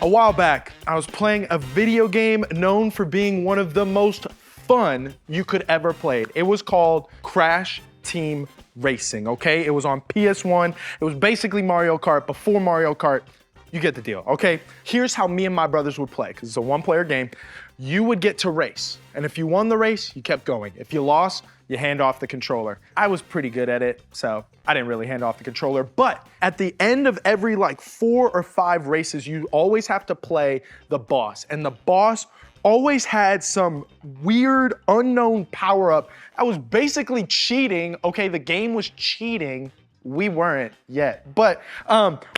A while back, I was playing a video game known for being one of the most fun you could ever play. It was called Crash Team Racing, okay? It was on PS1. It was basically Mario Kart before Mario Kart. You get the deal, okay? Here's how me and my brothers would play, because it's a one-player game. You would get to race, and if you won the race, you kept going. If you lost, you hand off the controller. I was pretty good at it, so I didn't really hand off the controller, but at the end of every 4 or 5 races, you always have to play the boss, and the boss always had some weird, unknown power-up. I was basically cheating, okay? The game was cheating. We weren't yet, but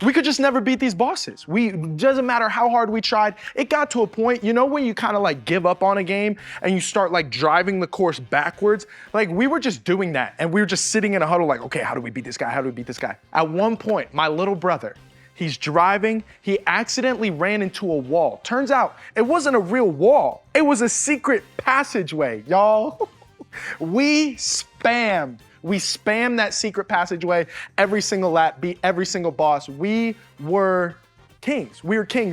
we could just never beat these bosses. Doesn't matter how hard we tried. It got to a point, you know, when you kind of give up on a game and you start driving the course backwards. We were just doing that, and we were just sitting in a huddle okay, how do we beat this guy? How do we beat this guy? At one point, my little brother, he's driving, he accidentally ran into a wall. Turns out it wasn't a real wall. It was a secret passageway, y'all. We spammed that secret passageway every single lap, beat every single boss. We were kings.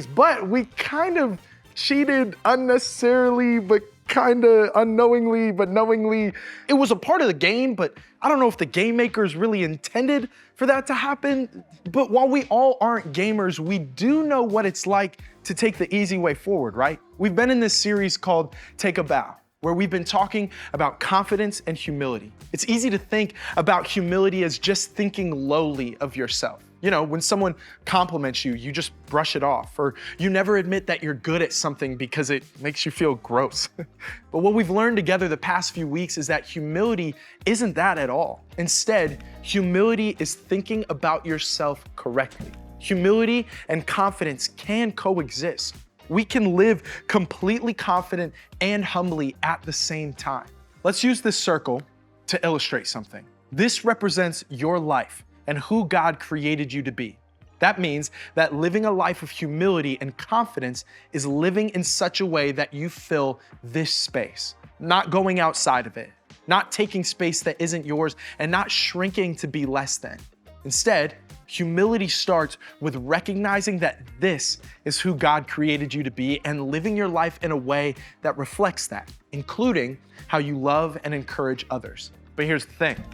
But we kind of cheated unnecessarily, but kind of unknowingly, but knowingly. It was a part of the game, but I don't know if the game makers really intended for that to happen. But while we all aren't gamers, we do know what it's like to take the easy way forward, right? We've been in this series called Take a Bow, where we've been talking about confidence and humility. It's easy to think about humility as just thinking lowly of yourself. You know, when someone compliments you, you just brush it off, or you never admit that you're good at something because it makes you feel gross. But what we've learned together the past few weeks is that humility isn't that at all. Instead, humility is thinking about yourself correctly. Humility and confidence can coexist. We can live completely confident and humbly at the same time. Let's use this circle to illustrate something. This represents your life and who God created you to be. That means that living a life of humility and confidence is living in such a way that you fill this space, not going outside of it, not taking space that isn't yours, and not shrinking to be less than. Instead, humility starts with recognizing that this is who God created you to be and living your life in a way that reflects that, including how you love and encourage others. But here's the thing.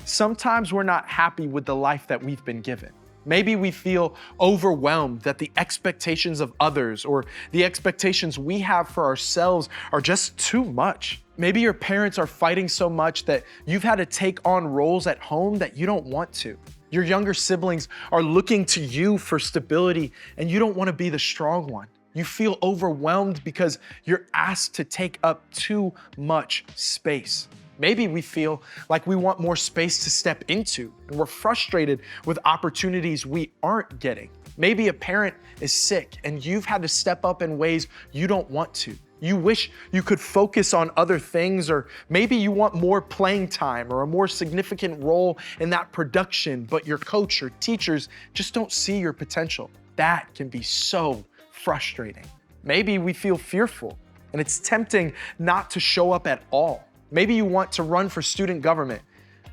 Sometimes we're not happy with the life that we've been given. Maybe we feel overwhelmed that the expectations of others or the expectations we have for ourselves are just too much. Maybe your parents are fighting so much that you've had to take on roles at home that you don't want to. Your younger siblings are looking to you for stability and you don't want to be the strong one. You feel overwhelmed because you're asked to take up too much space. Maybe we feel like we want more space to step into, and we're frustrated with opportunities we aren't getting. Maybe a parent is sick and you've had to step up in ways you don't want to. You wish you could focus on other things, or maybe you want more playing time or a more significant role in that production, but your coach or teachers just don't see your potential. That can be so frustrating. Maybe we feel fearful and it's tempting not to show up at all. Maybe you want to run for student government,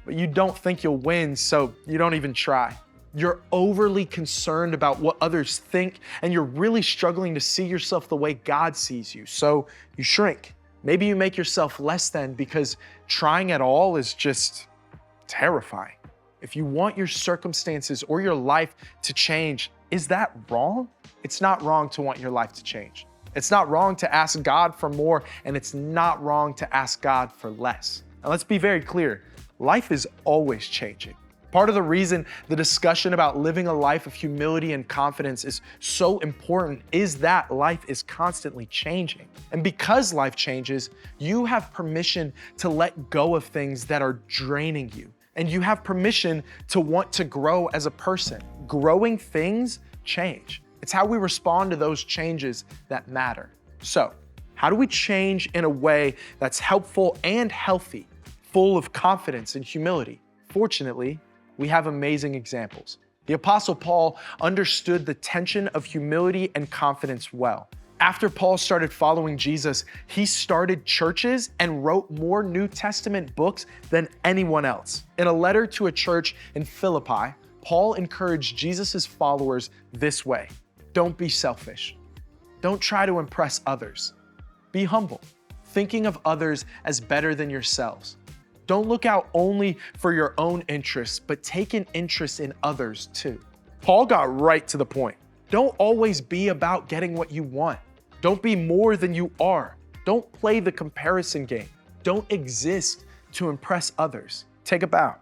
but you don't think you'll win, so you don't even try. You're overly concerned about what others think, and you're really struggling to see yourself the way God sees you, so you shrink. Maybe you make yourself less than because trying at all is just terrifying. If you want your circumstances or your life to change, is that wrong? It's not wrong to want your life to change. It's not wrong to ask God for more, and it's not wrong to ask God for less. Now let's be very clear. Life is always changing. Part of the reason the discussion about living a life of humility and confidence is so important is that life is constantly changing. And because life changes, you have permission to let go of things that are draining you. And you have permission to want to grow as a person. Growing things change. It's how we respond to those changes that matter. So, how do we change in a way that's helpful and healthy, full of confidence and humility? Fortunately, we have amazing examples. The Apostle Paul understood the tension of humility and confidence well. After Paul started following Jesus, he started churches and wrote more New Testament books than anyone else. In a letter to a church in Philippi, Paul encouraged Jesus' followers this way: don't be selfish. Don't try to impress others. Be humble, thinking of others as better than yourselves. Don't look out only for your own interests, but take an interest in others too. Paul got right to the point. Don't always be about getting what you want. Don't be more than you are. Don't play the comparison game. Don't exist to impress others. Take a bow.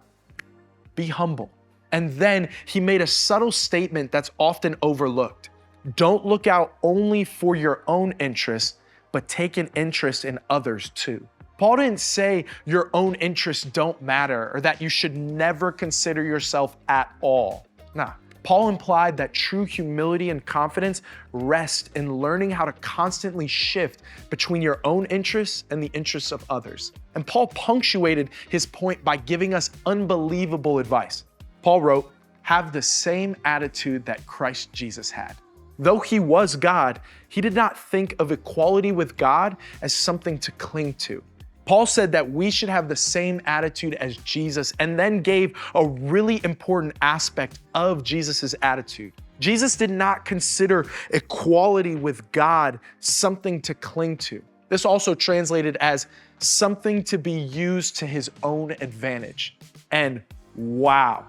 Be humble. And then he made a subtle statement that's often overlooked. Don't look out only for your own interests, but take an interest in others too. Paul didn't say your own interests don't matter or that you should never consider yourself at all. Nah. Paul implied that true humility and confidence rest in learning how to constantly shift between your own interests and the interests of others. And Paul punctuated his point by giving us unbelievable advice. Paul wrote, "Have the same attitude that Christ Jesus had." Though he was God, he did not think of equality with God as something to cling to. Paul said that we should have the same attitude as Jesus, and then gave a really important aspect of Jesus's attitude. Jesus did not consider equality with God something to cling to. This also translated as something to be used to his own advantage. And wow,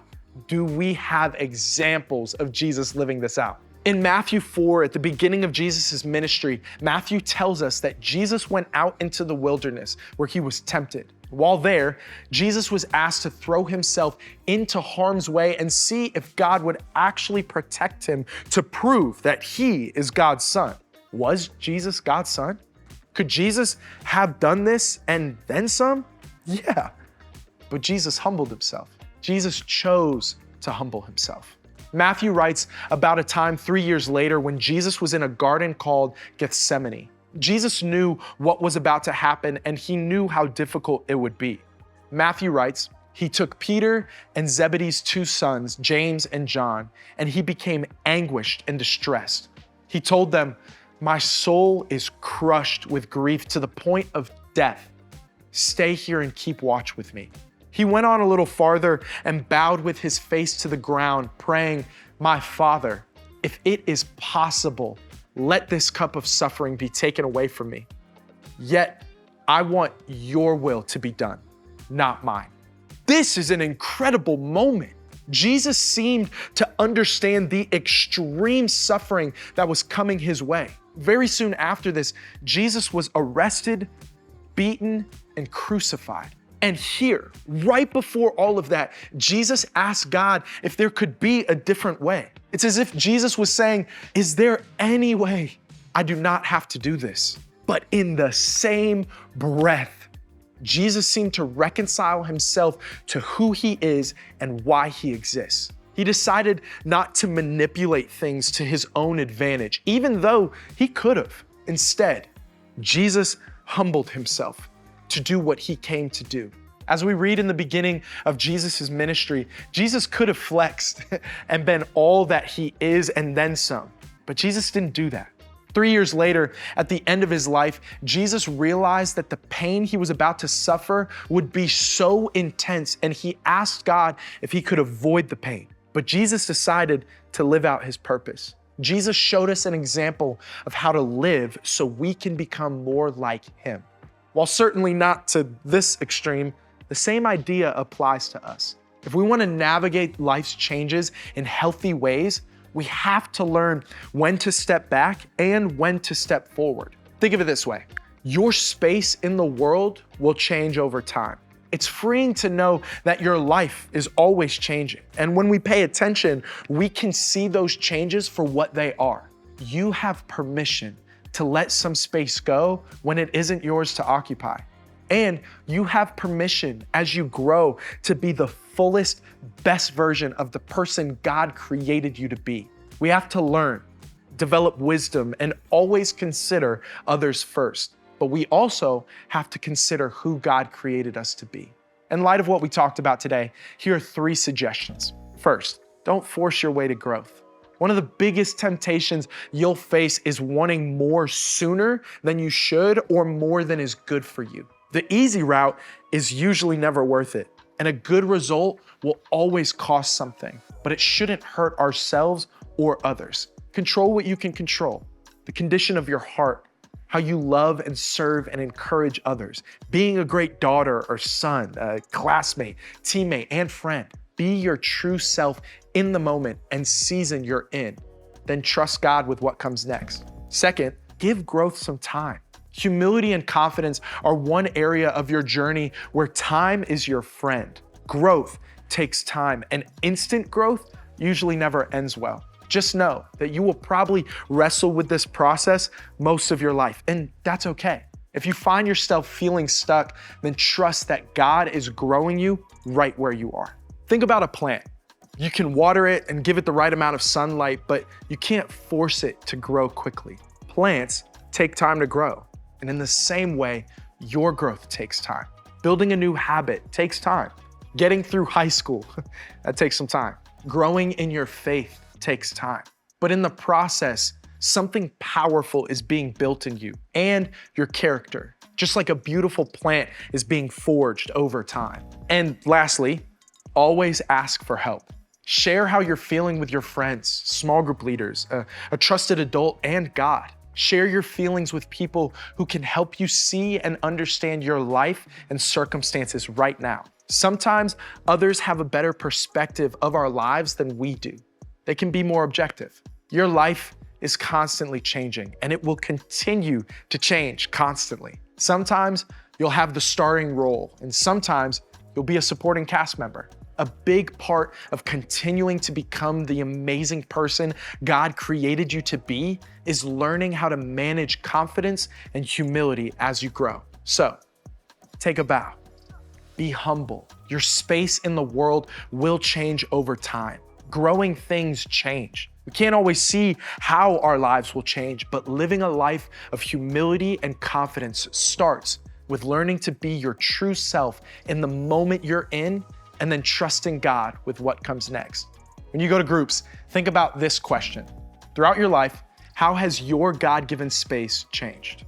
do we have examples of Jesus living this out? In Matthew 4, at the beginning of Jesus' ministry, Matthew tells us that Jesus went out into the wilderness where he was tempted. While there, Jesus was asked to throw himself into harm's way and see if God would actually protect him to prove that he is God's son. Was Jesus God's son? Could Jesus have done this and then some? Yeah, but Jesus humbled himself. Jesus chose to humble himself. Matthew writes about a time 3 years later when Jesus was in a garden called Gethsemane. Jesus knew what was about to happen and he knew how difficult it would be. Matthew writes, "He took Peter and Zebedee's 2 sons, James and John, and he became anguished and distressed. He told them, 'My soul is crushed with grief to the point of death. Stay here and keep watch with me.' He went on a little farther and bowed with his face to the ground, praying, 'My Father, if it is possible, let this cup of suffering be taken away from me. Yet I want your will to be done, not mine.'" This is an incredible moment. Jesus seemed to understand the extreme suffering that was coming his way. Very soon after this, Jesus was arrested, beaten, and crucified. And here, right before all of that, Jesus asked God if there could be a different way. It's as if Jesus was saying, "Is there any way I do not have to do this?" But in the same breath, Jesus seemed to reconcile himself to who he is and why he exists. He decided not to manipulate things to his own advantage, even though he could have. Instead, Jesus humbled himself to do what he came to do. As we read in the beginning of Jesus' ministry, Jesus could have flexed and been all that he is and then some, but Jesus didn't do that. 3 years later, at the end of his life, Jesus realized that the pain he was about to suffer would be so intense, and he asked God if he could avoid the pain. But Jesus decided to live out his purpose. Jesus showed us an example of how to live so we can become more like him. While certainly not to this extreme, the same idea applies to us. If we want to navigate life's changes in healthy ways, we have to learn when to step back and when to step forward. Think of it this way. Your space in the world will change over time. It's freeing to know that your life is always changing. And when we pay attention, we can see those changes for what they are. You have permission to let some space go when it isn't yours to occupy. And you have permission as you grow to be the fullest, best version of the person God created you to be. We have to learn, develop wisdom, and always consider others first. But we also have to consider who God created us to be. In light of what we talked about today, here are 3 suggestions. First, don't force your way to growth. One of the biggest temptations you'll face is wanting more sooner than you should or more than is good for you. The easy route is usually never worth it, and a good result will always cost something, but it shouldn't hurt ourselves or others. Control what you can control. the condition of your heart, how you love and serve and encourage others, being a great daughter or son, a classmate, teammate, and friend. Be your true self in the moment and season you're in. Then trust God with what comes next. Second, give growth some time. Humility and confidence are one area of your journey where time is your friend. Growth takes time, and instant growth usually never ends well. Just know that you will probably wrestle with this process most of your life, and that's okay. If you find yourself feeling stuck, then trust that God is growing you right where you are. Think about a plant. You can water it and give it the right amount of sunlight, but you can't force it to grow quickly. Plants take time to grow, and in the same way, your growth takes time. Building a new habit takes time. Getting through high school, that takes some time. Growing in your faith takes time. But in the process, something powerful is being built in you and your character, just like a beautiful plant is being forged over time. And lastly, always ask for help. Share how you're feeling with your friends, small group leaders, a trusted adult, and God. Share your feelings with people who can help you see and understand your life and circumstances right now. Sometimes others have a better perspective of our lives than we do. They can be more objective. Your life is constantly changing, and it will continue to change constantly. Sometimes you'll have the starring role, and sometimes you'll be a supporting cast member. A big part of continuing to become the amazing person God created you to be is learning how to manage confidence and humility as you grow. So, take a bow. Be humble. Your space in the world will change over time. Growing things change. We can't always see how our lives will change, but living a life of humility and confidence starts with learning to be your true self in the moment you're in, and then trusting God with what comes next. When you go to groups, think about this question. Throughout your life, how has your God-given space changed?